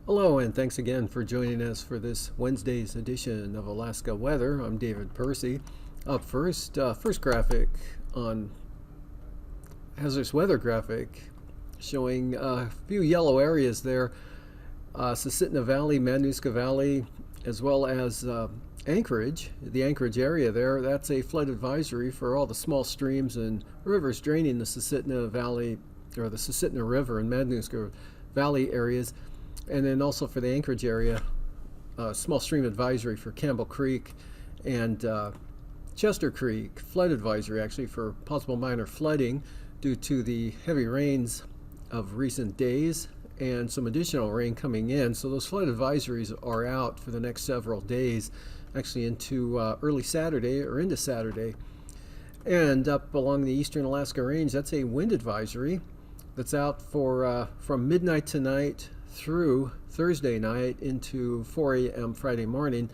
Hello, and thanks again for joining us for this Wednesday's edition of Alaska Weather. I'm David Percy. Up first, first graphic on hazardous weather graphic showing a few yellow areas there. Susitna Valley, Matanuska Valley, as well as Anchorage, the Anchorage area there. That's a flood advisory for all the small streams and rivers draining the Susitna Valley, or the Susitna River and Matanuska Valley areas. And then also for the Anchorage area, small stream advisory for Campbell Creek and Chester Creek, flood advisory actually for possible minor flooding due to the heavy rains of recent days and some additional rain coming in. So those flood advisories are out for the next several days, actually into early Saturday or into Saturday. And up along the eastern Alaska Range, that's a wind advisory that's out for from midnight tonight through Thursday night into 4 a.m. Friday morning,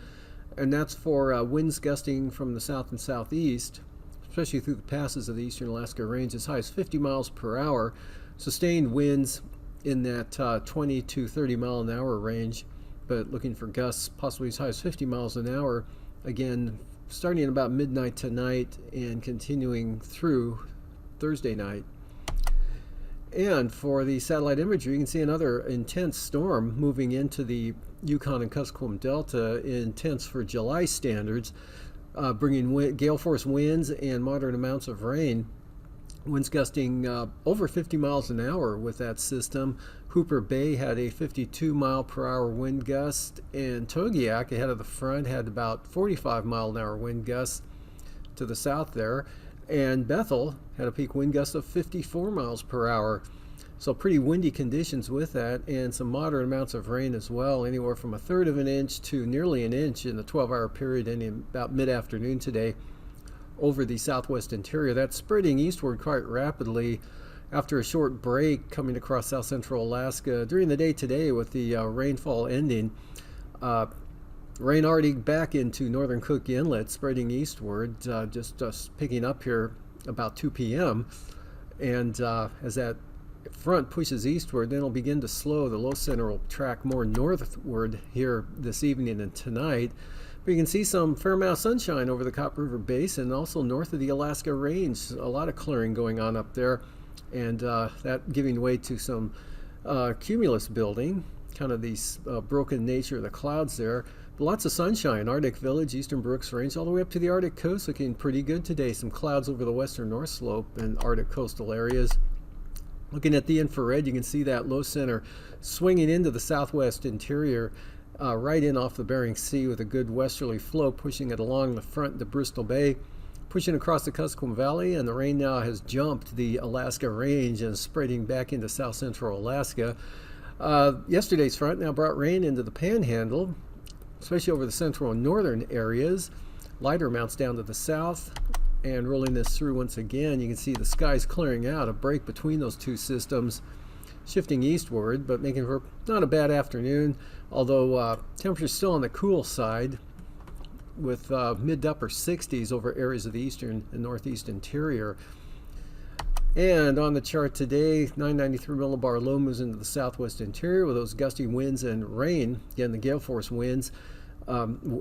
and that's for winds gusting from the south and southeast, especially through the passes of the eastern Alaska Range, as high as 50 miles per hour. Sustained winds in that 20 to 30 mile an hour range, but looking for gusts possibly as high as 50 miles an hour, again starting about midnight tonight and continuing through Thursday night. And for the satellite imagery, you can see another intense storm moving into the Yukon and Kuskokwim Delta, intense for July standards, bringing gale force winds and moderate amounts of rain. Winds gusting over 50 miles an hour with that system. Hooper Bay had a 52 mile per hour wind gust, and Togiak, ahead of the front, had about 45 mile an hour wind gusts to the south there. And Bethel had a peak wind gust of 54 miles per hour. So pretty windy conditions with that, and some moderate amounts of rain as well, anywhere from 1/3 of an inch to nearly an inch in the 12-hour period ending about mid-afternoon today over the southwest interior. That's spreading eastward quite rapidly after a short break coming across south central Alaska during the day today with the rainfall ending. Rain already back into northern Cook Inlet, spreading eastward, just picking up here about 2 p.m. And as that front pushes eastward, then it'll begin to slow. The low center will track more northward here this evening and tonight. But you can see some fair amount of sunshine over the Cop River Basin, also north of the Alaska Range. A lot of clearing going on up there, and that giving way to some cumulus building, kind of the broken nature of the clouds there. But lots of sunshine. Arctic Village, Eastern Brooks Range, all the way up to the Arctic coast, looking pretty good today. Some clouds over the western North Slope and Arctic coastal areas. Looking at the infrared, you can see that low center swinging into the southwest interior, right in off the Bering Sea with a good westerly flow, pushing it along the front to Bristol Bay, pushing across the Kuskokwim Valley, and the rain now has jumped the Alaska Range and spreading back into south central Alaska. Yesterday's front now brought rain into the Panhandle, especially over the central and northern areas. Lighter amounts down to the south. And rolling this through once again, you can see the skies clearing out, a break between those two systems, shifting eastward, but making for not a bad afternoon, although temperatures still on the cool side with mid to upper 60s over areas of the eastern and northeast interior. And on the chart today, 993 millibar low moves into the southwest interior with those gusty winds and rain, again the gale force winds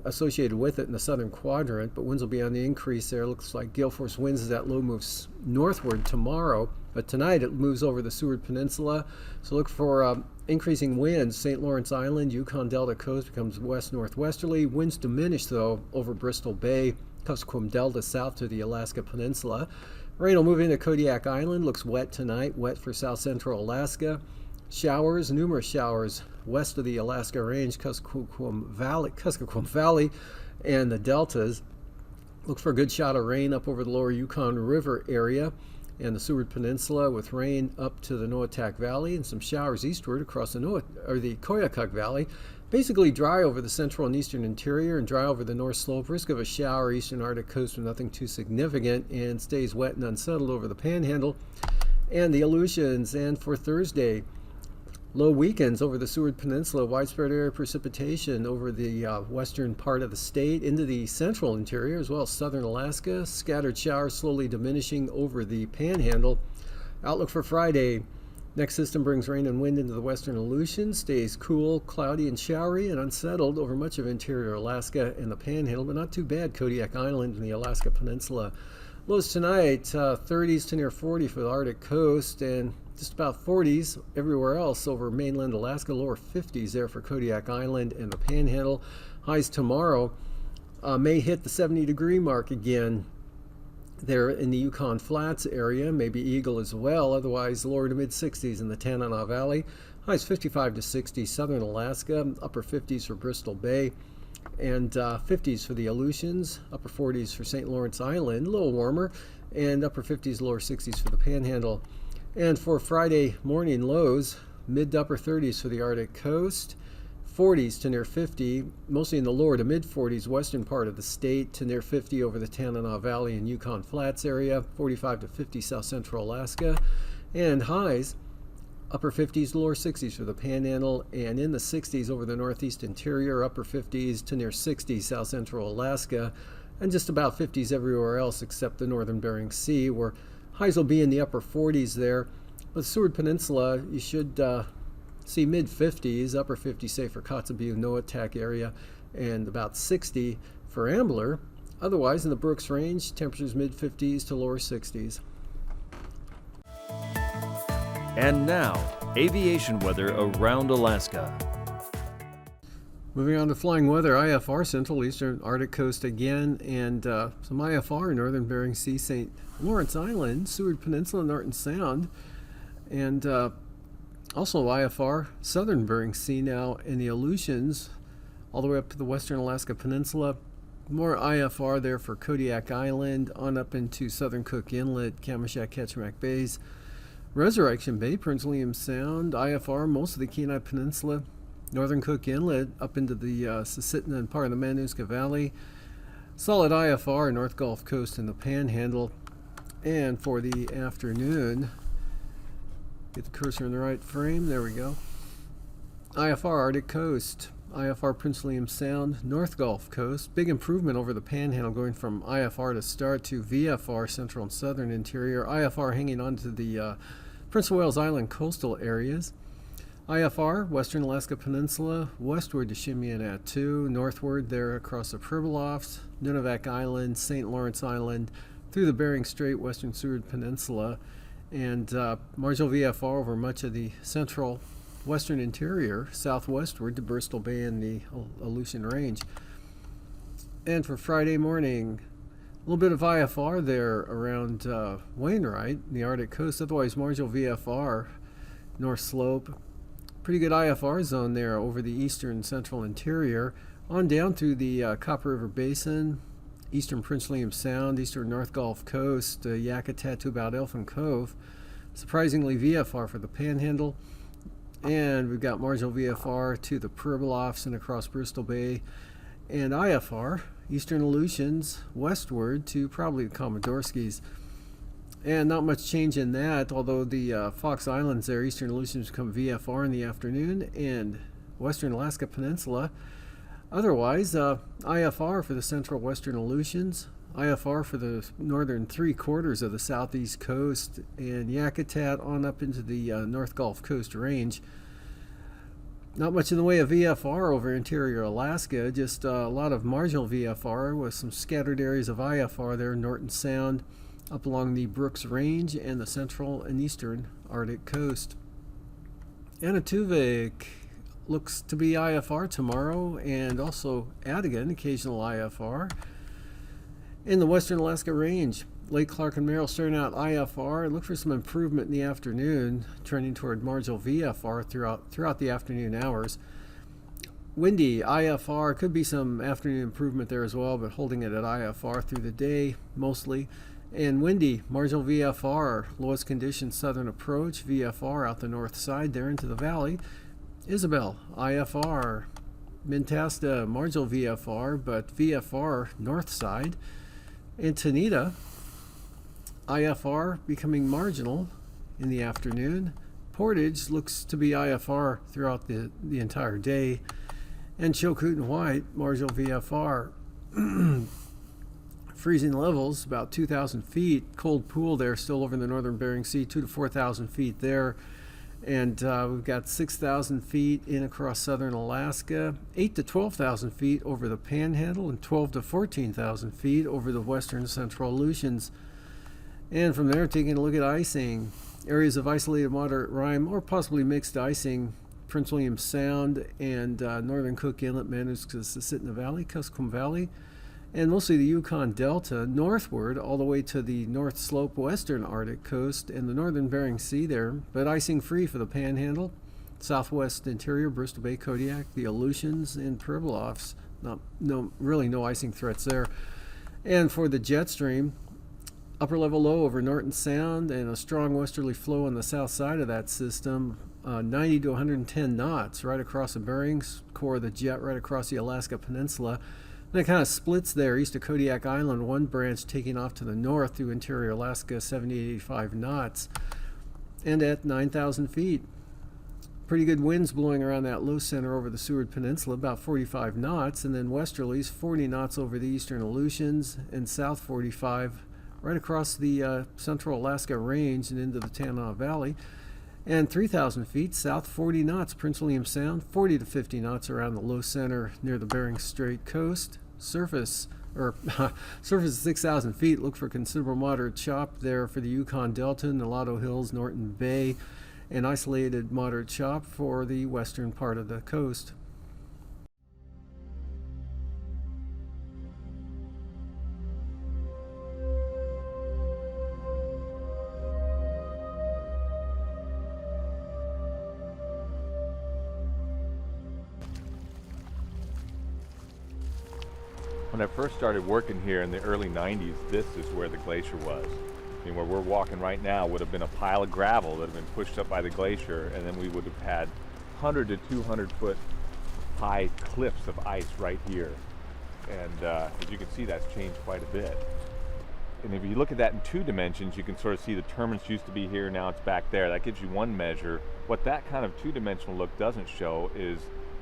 associated with it in the southern quadrant, but winds will be on the increase there. Looks like gale force winds as that low moves northward tomorrow, but tonight it moves over the Seward Peninsula, so look for increasing winds. St. Lawrence Island, Yukon Delta coast becomes west-northwesterly. Winds diminish though over Bristol Bay, Kuskokwim Delta south to the Alaska Peninsula. Rain will move into Kodiak Island, looks wet tonight, wet for south central Alaska. Showers, numerous showers west of the Alaska Range, Kuskokwim Valley, and the deltas. Look for a good shot of rain up over the lower Yukon River area. and the Seward Peninsula, with rain up to the Noatak Valley and some showers eastward across the Koyukuk Valley. Basically dry over the central and eastern interior and dry over the north slope. Risk of a shower eastern Arctic coast with nothing too significant, and stays wet and unsettled over the Panhandle and the Aleutians. And for Thursday, low weekends over the Seward Peninsula, widespread area precipitation over the western part of the state into the central interior, as well as southern Alaska. Scattered showers slowly diminishing over the Panhandle. Outlook for Friday. Next system brings rain and wind into the western Aleutians, stays cool, cloudy, and showery, and unsettled over much of interior Alaska and the Panhandle, but not too bad Kodiak Island and the Alaska Peninsula. Lows tonight, 30s to near 40 for the Arctic coast, and just about 40s everywhere else over mainland Alaska. Lower 50s there for Kodiak Island and the Panhandle. Highs tomorrow may hit the 70-degree mark again there in the Yukon Flats area, maybe Eagle as well. Otherwise, lower to mid-60s in the Tanana Valley. Highs 55 to 60 southern Alaska, upper 50s for Bristol Bay, and 50s for the Aleutians, upper 40s for St. Lawrence Island, a little warmer, and upper 50s, lower 60s for the Panhandle. And for Friday morning lows, mid to upper 30s for the Arctic coast, 40s to near 50, mostly in the lower to mid 40s western part of the state, to near 50 over the Tanana Valley and Yukon Flats area, 45 to 50 south central Alaska, and highs upper 50s, lower 60s for the Panhandle, and in the 60s over the northeast interior, upper 50s to near 60 south central Alaska, and just about 50s everywhere else except the northern Bering Sea, where highs will be in the upper 40s there. With the Seward Peninsula, you should see mid-50s, upper 50s say for Kotzebue, Noatak area, and about 60 for Ambler. Otherwise, in the Brooks Range, temperatures mid-50s to lower 60s. And now, aviation weather around Alaska. Moving on to flying weather, IFR Central Eastern Arctic Coast again, and some IFR Northern Bering Sea, St. Lawrence Island, Seward Peninsula, Norton Sound, and also IFR Southern Bering Sea now in the Aleutians, all the way up to the Western Alaska Peninsula. More IFR there for Kodiak Island, on up into Southern Cook Inlet, Kamishak, Ketchimak Bays, Resurrection Bay, Prince William Sound, IFR most of the Kenai Peninsula, Northern Cook Inlet, up into the Susitna and part of the Manuska Valley. Solid IFR, North Gulf Coast and the Panhandle. And for the afternoon, get the cursor in the right frame, there we go. IFR Arctic Coast, IFR Prince William Sound, North Gulf Coast. Big improvement over the Panhandle, going from IFR to start to VFR, Central and Southern Interior. IFR hanging on to the Prince of Wales Island coastal areas. IFR, Western Alaska Peninsula, westward to Shimianatu, northward there across the Pribilofs, Nunivak Island, St. Lawrence Island, through the Bering Strait, Western Seward Peninsula, and marginal VFR over much of the central western interior, southwestward to Bristol Bay and the Aleutian Range. And for Friday morning, a little bit of IFR there around Wainwright, the Arctic coast, otherwise marginal VFR, North Slope. Pretty good IFR zone there over the eastern central interior, on down through the Copper River Basin, eastern Prince William Sound, eastern North Gulf Coast, Yakutat to about Elfin Cove. Surprisingly VFR for the Panhandle. And we've got marginal VFR to the Pribilofs and across Bristol Bay, and IFR, eastern Aleutians, westward to probably the Komodorskis. And not much change in that, although the Fox Islands there, eastern Aleutians, become VFR in the afternoon, and western Alaska Peninsula. Otherwise, IFR for the central western Aleutians, IFR for the northern three-quarters of the southeast coast, and Yakutat on up into the North Gulf Coast range. Not much in the way of VFR over interior Alaska, just a lot of marginal VFR with some scattered areas of IFR there, Norton Sound, up along the Brooks Range and the central and eastern Arctic coast. Anaktuvik looks to be IFR tomorrow, and also Adigan, occasional IFR. In the western Alaska Range, Lake Clark and Merrill starting out IFR. Look for some improvement in the afternoon, trending toward marginal VFR throughout the afternoon hours. Windy, IFR, could be some afternoon improvement there as well, but holding it at IFR through the day mostly. And windy, marginal VFR, lowest conditions southern approach, VFR out the north side there into the valley. Isabel, IFR, Mintasta, marginal VFR, but VFR north side. And Tanita, IFR becoming marginal in the afternoon. Portage looks to be IFR throughout the entire day. And Chilcoot and White, marginal VFR. Freezing levels about 2,000 feet. Cold pool there still over in the northern Bering Sea, 2,000 to 4,000 feet there. And we've got 6,000 feet in across southern Alaska, 8,000 to 12,000 feet over the Panhandle, and 12,000 to 14,000 feet over the western central Aleutians. And from there, taking a look at icing. Areas of isolated moderate rime or possibly mixed icing. Prince William Sound and northern Cook Inlet, Manusquesit Valley, Kuskokwim Valley, and mostly the Yukon Delta northward all the way to the North Slope western Arctic coast and the northern Bering Sea there, but icing free for the Panhandle, southwest interior, Bristol Bay, Kodiak, the Aleutians, and Pribilofs. Really no icing threats there. And for the jet stream, upper level low over Norton Sound and a strong westerly flow on the south side of that system, 90 to 110 knots right across the Bering's core of the jet, right across the Alaska Peninsula. And it kind of splits there east of Kodiak Island, one branch taking off to the north through interior Alaska, 70 to 85 knots, and at 9,000 feet. Pretty good winds blowing around that low center over the Seward Peninsula, about 45 knots, and then westerlies, 40 knots over the eastern Aleutians, and south 45 right across the central Alaska range and into the Tanana Valley. And 3,000 feet south, 40 knots, Prince William Sound, 40 to 50 knots around the low center near the Bering Strait coast. Surface 6,000 feet. Look for considerable moderate chop there for the Yukon Delta, Nulato Hills, Norton Bay, and isolated moderate chop for the western part of the coast. When I first started working here in the early 90s, this is where the glacier was. I mean, where we're walking right now would have been a pile of gravel that had been pushed up by the glacier, and then we would have had 100 to 200 foot high cliffs of ice right here. And as you can see, that's changed quite a bit. And if you look at that in 2 dimensions, you can sort of see the terminus used to be here, now it's back there. That gives you one measure. What that kind of 2-dimensional look doesn't show is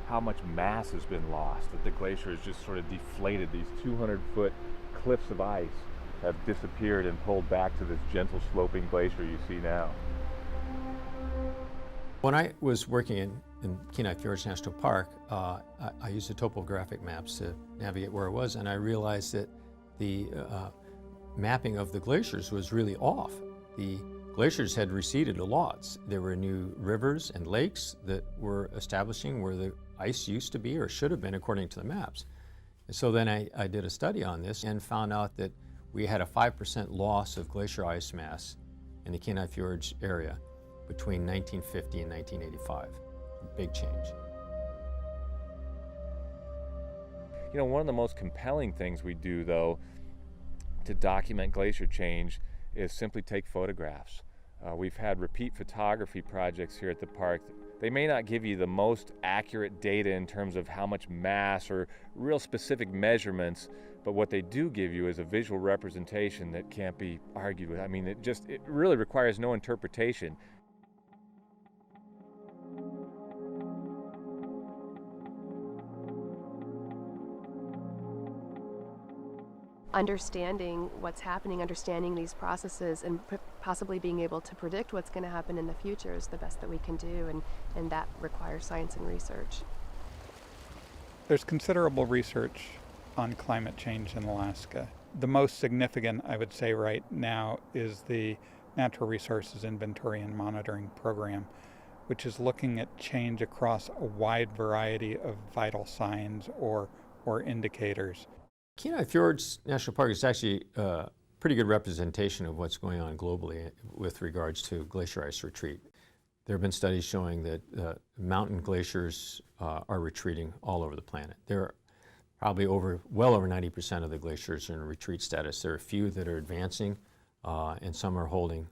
how much mass has been lost, that the glacier has just sort of deflated. These 200-foot cliffs of ice have disappeared and pulled back to this gentle sloping glacier you see now. When I was working in Kenai Fjords National Park, I used the topographic maps to navigate where I was, and I realized that the mapping of the glaciers was really off. The glaciers had receded a lot. There were new rivers and lakes that were establishing where the ice used to be or should have been according to the maps. And so then I did a study on this and found out that we had a 5% loss of glacier ice mass in the Kenai Fjords area between 1950 and 1985. Big change. You know, one of the most compelling things we do, though, to document glacier change is simply take photographs. We've had repeat photography projects here at the park. They may not give you the most accurate data in terms of how much mass or real specific measurements, but what they do give you is a visual representation that can't be argued with. I mean, it really requires no interpretation. Understanding what's happening, understanding these processes, and possibly being able to predict what's going to happen in the future is the best that we can do, and that requires science and research. There's considerable research on climate change in Alaska. The most significant, I would say right now, is the Natural Resources Inventory and Monitoring Program, which is looking at change across a wide variety of vital signs or indicators. Kenai Fjords National Park is actually a pretty good representation of what's going on globally with regards to glacier ice retreat. There have been studies showing that mountain glaciers are retreating all over the planet. There are probably well over 90% of the glaciers are in retreat status. There are a few that are advancing and some are holding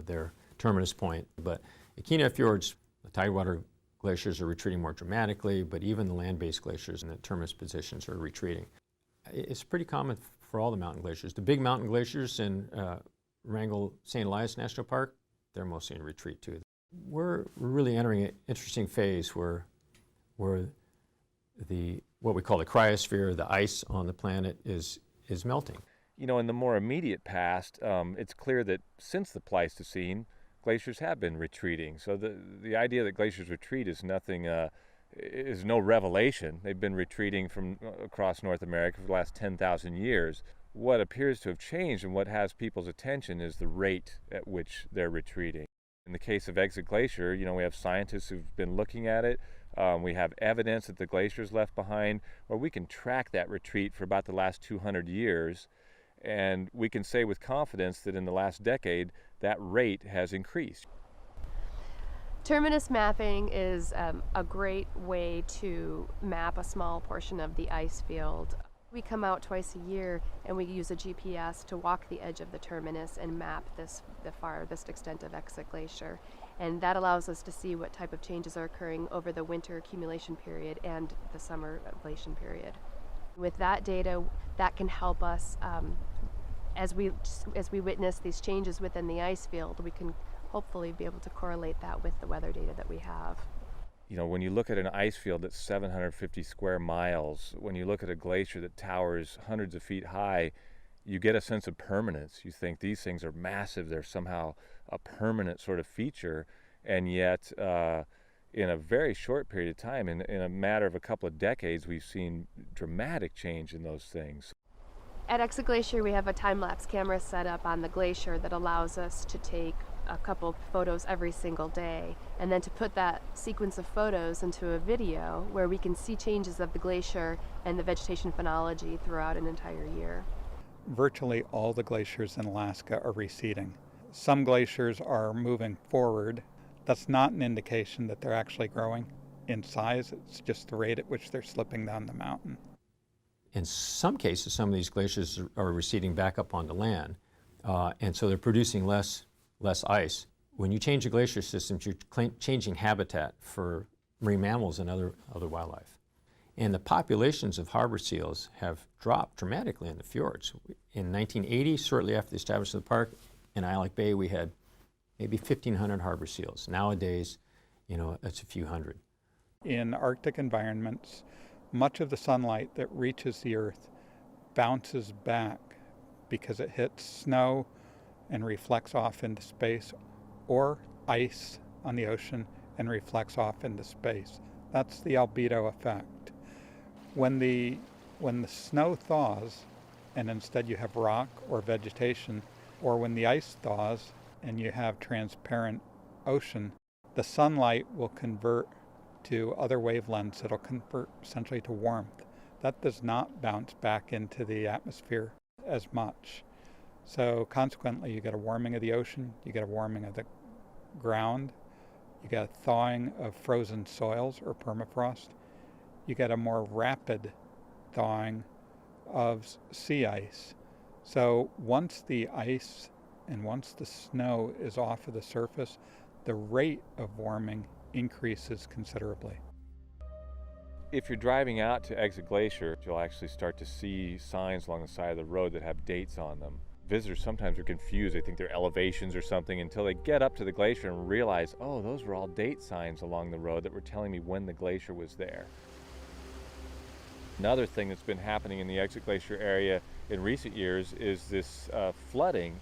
their terminus point. But at Kenai Fjords, the tidewater glaciers are retreating more dramatically, but even the land-based glaciers in the terminus positions are retreating. It's pretty common for all the mountain glaciers. The big mountain glaciers in Wrangell St. Elias National Park, they're mostly in retreat too. We're really entering an interesting phase where what we call the cryosphere, the ice on the planet, is melting. You know, in the more immediate past, it's clear that since the Pleistocene, glaciers have been retreating. So the idea that glaciers retreat is nothing, is no revelation. They've been retreating from across North America for the last 10,000 years. What appears to have changed and what has people's attention is the rate at which they're retreating. In the case of Exit Glacier, you know, we have scientists who've been looking at it. We have evidence that the glaciers left behind, where we can track that retreat for about the last 200 years. And we can say with confidence that in the last decade, that rate has increased. Terminus mapping is a great way to map a small portion of the ice field. We come out twice a year and we use a GPS to walk the edge of the terminus and map the farthest extent of Exit Glacier. And that allows us to see what type of changes are occurring over the winter accumulation period and the summer ablation period. With that data, that can help us as we witness these changes within the ice field, we can hopefully be able to correlate that with the weather data that we have. You know, when you look at an ice field that's 750 square miles, when you look at a glacier that towers hundreds of feet high, you get a sense of permanence. You think these things are massive, they're somehow a permanent sort of feature, and yet in a very short period of time, in a matter of a couple of decades, we've seen dramatic change in those things. At Exit Glacier, we have a time-lapse camera set up on the glacier that allows us to take a couple photos every single day, and then to put that sequence of photos into a video where we can see changes of the glacier and the vegetation phenology throughout an entire year. Virtually all the glaciers in Alaska are receding. Some glaciers are moving forward. That's not an indication that they're actually growing in size. It's just the rate at which they're slipping down the mountain. In some cases, some of these glaciers are receding back up onto land, and so they're producing less ice. When you change the glacier systems, you're changing habitat for marine mammals and other wildlife. And the populations of harbor seals have dropped dramatically in the fjords. In 1980, shortly after the establishment of the park, in Island Bay, we had maybe 1,500 harbor seals. Nowadays, you know, it's a few hundred. In Arctic environments, much of the sunlight that reaches the Earth bounces back because it hits snow and reflects off into space, or ice on the ocean and reflects off into space. That's the albedo effect. When the snow thaws and instead you have rock or vegetation, or when the ice thaws and you have transparent ocean, the sunlight will convert to other wavelengths that'll convert essentially to warmth. That does not bounce back into the atmosphere as much. So consequently, you get a warming of the ocean, you get a warming of the ground, you get a thawing of frozen soils or permafrost, you get a more rapid thawing of sea ice. So once the ice and once the snow is off of the surface, the rate of warming increases considerably. If you're driving out to Exit Glacier, you'll actually start to see signs along the side of the road that have dates on them. Visitors sometimes are confused. They think they're elevations or something until they get up to the glacier and realize, oh, those were all date signs along the road that were telling me when the glacier was there. Another thing that's been happening in the Exit Glacier area in recent years is this flooding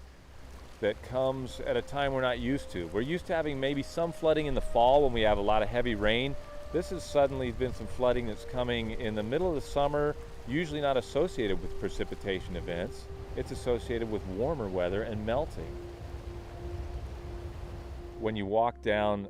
that comes at a time we're not used to. We're used to having maybe some flooding in the fall when we have a lot of heavy rain. This has suddenly been some flooding that's coming in the middle of the summer, usually not associated with precipitation events. It's associated with warmer weather and melting. When you walk down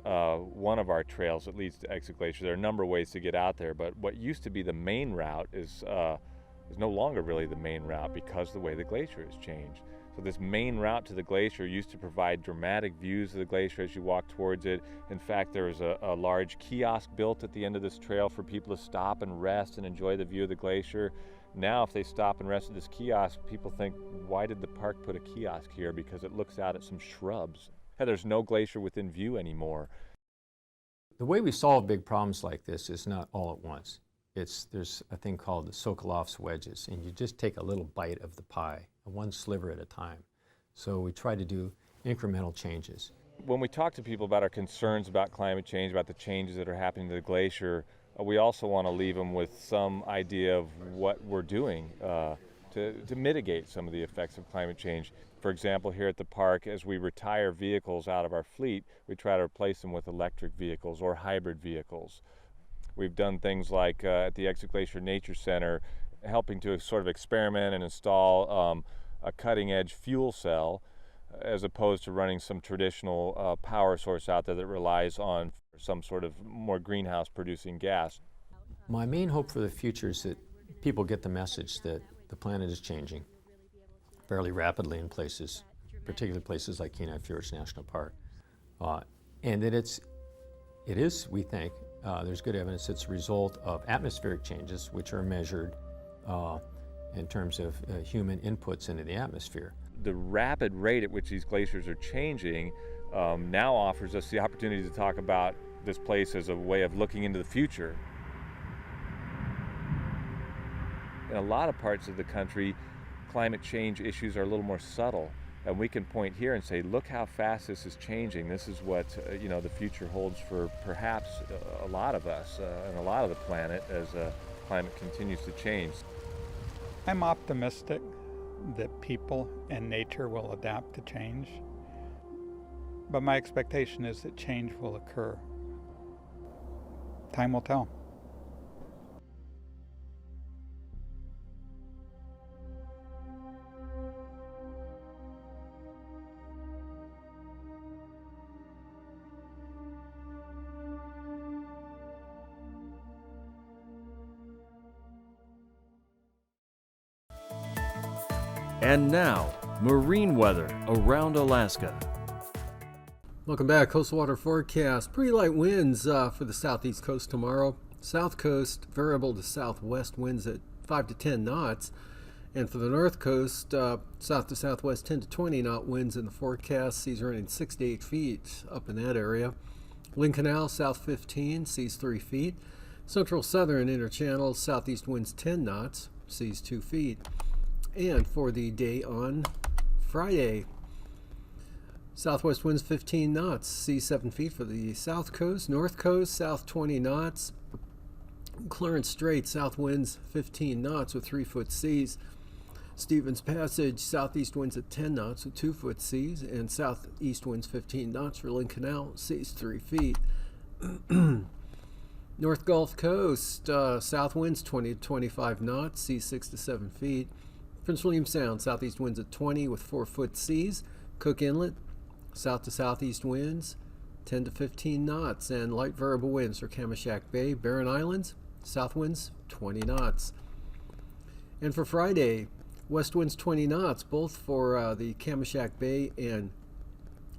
one of our trails that leads to Exit Glacier, there are a number of ways to get out there, but what used to be the main route is no longer really the main route because of the way the glacier has changed. So So this main route to the glacier used to provide dramatic views of the glacier as you walk towards it. In fact, there was a large kiosk built at the end of this trail for people to stop and rest and enjoy the view of the glacier. Now, if they stop and rest at this kiosk, people think, why did the park put a kiosk here? Because it looks out at some shrubs. And there's no glacier within view anymore. The way we solve big problems like this is not all at once. There's a thing called the Sokolov's wedges, and you just take a little bite of the pie, one sliver at a time. So we try to do incremental changes. When we talk to people about our concerns about climate change, about the changes that are happening to the glacier, we also want to leave them with some idea of what we're doing to mitigate some of the effects of climate change. For example, here at the park, as we retire vehicles out of our fleet, we try to replace them with electric vehicles or hybrid vehicles. We've done things like at the Exit Glacier Nature Center, helping to sort of experiment and install a cutting-edge fuel cell as opposed to running some traditional power source out there that relies on some sort of more greenhouse-producing gas. My main hope for the future is that people get the message that the planet is changing fairly rapidly in places, particularly places like Kenai Fjords National Park, and that it is, we think, there's good evidence it's a result of atmospheric changes which are measured in terms of human inputs into the atmosphere. The rapid rate at which these glaciers are changing now offers us the opportunity to talk about this place as a way of looking into the future. In a lot of parts of the country, climate change issues are a little more subtle, and we can point here and say, look how fast this is changing. This is what the future holds for perhaps a lot of us and a lot of the planet as climate continues to change. I'm optimistic that people and nature will adapt to change, but my expectation is that change will occur. Time will tell. And now, marine weather around Alaska. Welcome back. Coastal water forecast. Pretty light winds for the southeast coast tomorrow. South coast, variable to southwest winds at 5 to 10 knots. And for the north coast, south to southwest 10 to 20 knot winds in the forecast. Seas running 6 to 8 feet up in that area. Lynn Canal, south 15, seas 3 feet. Central southern interchannel, southeast winds 10 knots, seas 2 feet. And for the day on Friday, southwest winds 15 knots, seas 7 feet for the south coast. North coast, south 20 knots. Clarence Strait, south winds 15 knots with 3-foot seas. Stevens Passage, southeast winds at 10 knots with 2-foot seas. And southeast winds 15 knots for Lynn Canal, seas 3 feet. North Gulf Coast, south winds 20 to 25 knots, seas 6 to 7 feet. Prince William Sound, southeast winds at 20 with 4-foot seas. Cook Inlet, south to southeast winds 10 to 15 knots, and light variable winds for Kamishak Bay. Barren Islands, south winds 20 knots. And for Friday, west winds 20 knots, both for the Kamishak Bay and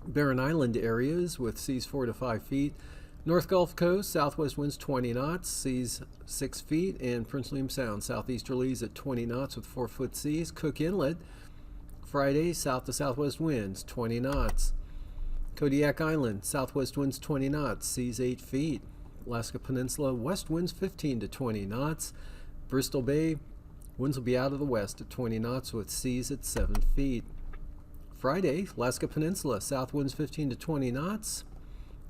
Barren Island areas with seas 4 to 5 feet. North Gulf Coast, southwest winds 20 knots, seas 6 feet, and Prince William Sound, southeasterlies at 20 knots with 4-foot seas. Cook Inlet, Friday, south to southwest winds 20 knots. Kodiak Island, southwest winds 20 knots, seas 8 feet. Alaska Peninsula, west winds 15 to 20 knots. Bristol Bay, winds will be out of the west at 20 knots with seas at 7 feet. Friday, Alaska Peninsula, south winds 15 to 20 knots.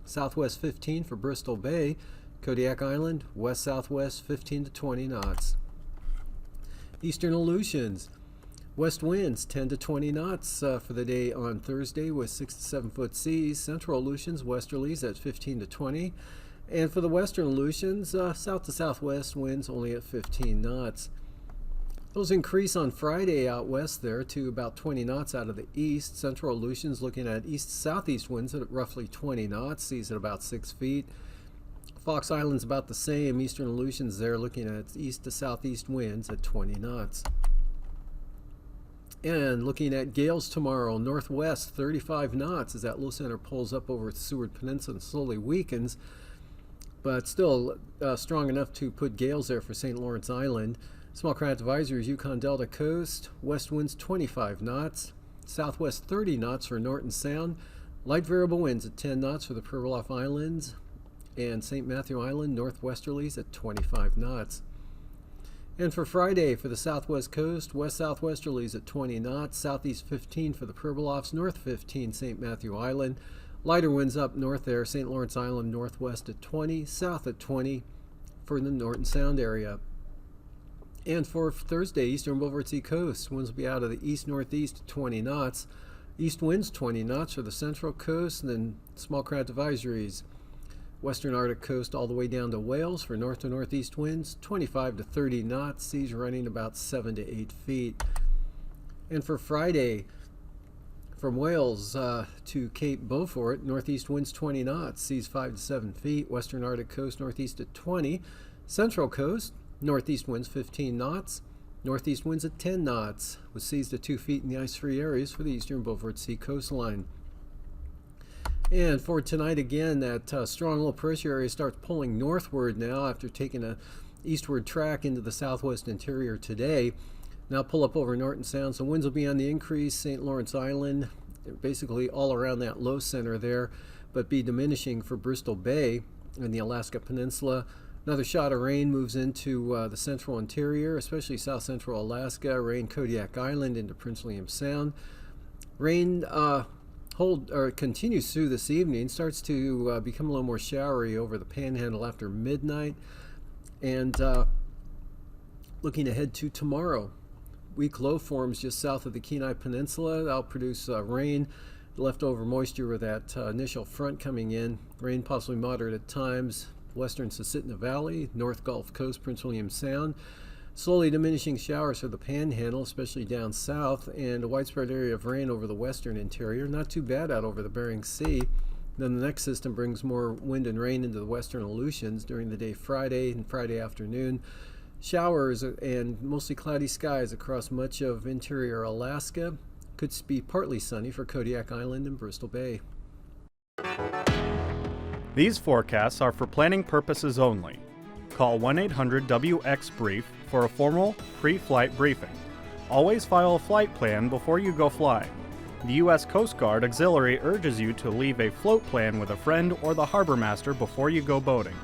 Southwest 15 for Bristol Bay. Kodiak Island, west-southwest 15 to 20 knots. Eastern Aleutians, west winds 10 to 20 knots for the day on Thursday with 6 to 7-foot seas. Central Aleutians, westerlies at 15 to 20. And for the western Aleutians, south to southwest winds only at 15 knots. Those increase on Friday out west there to about 20 knots out of the east. Central Aleutians looking at east-southeast winds at roughly 20 knots, seas at about 6 feet. Fox Island's about the same. Eastern Aleutians there looking at east to southeast winds at 20 knots. And looking at gales tomorrow, northwest 35 knots as that low center pulls up over the Seward Peninsula and slowly weakens, but still strong enough to put gales there for St. Lawrence Island. Small craft advisories, Yukon Delta coast, west winds 25 knots, southwest 30 knots for Norton Sound, light variable winds at 10 knots for the Pribilof Islands, and St. Matthew Island, northwesterlies at 25 knots. And for Friday, for the southwest coast, west southwesterlies at 20 knots, southeast 15 for the Pribilofs, north 15 St. Matthew Island, lighter winds up north there, St. Lawrence Island northwest at 20, south at 20 for the Norton Sound area. And for Thursday, eastern Beaufort Sea coast, winds will be out of the east-northeast at 20 knots, east winds 20 knots for the central coast, and then small craft advisories. Western Arctic coast all the way down to Wales for north to northeast winds, 25 to 30 knots, seas running about 7 to 8 feet. And for Friday, from Wales to Cape Beaufort, northeast winds 20 knots, seas 5 to 7 feet. Western Arctic coast northeast at 20. Central coast, northeast winds 15 knots, northeast winds at 10 knots, with seas to 2 feet in the ice-free areas for the eastern Beaufort Sea coastline. And for tonight again, that strong low pressure area starts pulling northward now after taking a eastward track into the southwest interior today. Now pull up over Norton Sound, so winds will be on the increase, St. Lawrence Island, basically all around that low center there, but be diminishing for Bristol Bay and the Alaska Peninsula. Another shot of rain moves into the central interior, especially south central Alaska, rain Kodiak Island into Prince William Sound. Rain continues through this evening, starts to become a little more showery over the panhandle after midnight. And looking ahead to tomorrow, weak low forms just south of the Kenai Peninsula. That'll produce rain, leftover moisture with that initial front coming in. Rain possibly moderate at times. Western Susitna Valley, North Gulf Coast, Prince William Sound. Slowly diminishing showers for the panhandle, especially down south, and a widespread area of rain over the western interior. Not too bad out over the Bering Sea. Then the next system brings more wind and rain into the western Aleutians during the day Friday and Friday afternoon. Showers and mostly cloudy skies across much of interior Alaska. Could be partly sunny for Kodiak Island and Bristol Bay. These forecasts are for planning purposes only. Call 1-800-WX-BRIEF for a formal pre-flight briefing. Always file a flight plan before you go flying. The U.S. Coast Guard Auxiliary urges you to leave a float plan with a friend or the harbor master before you go boating.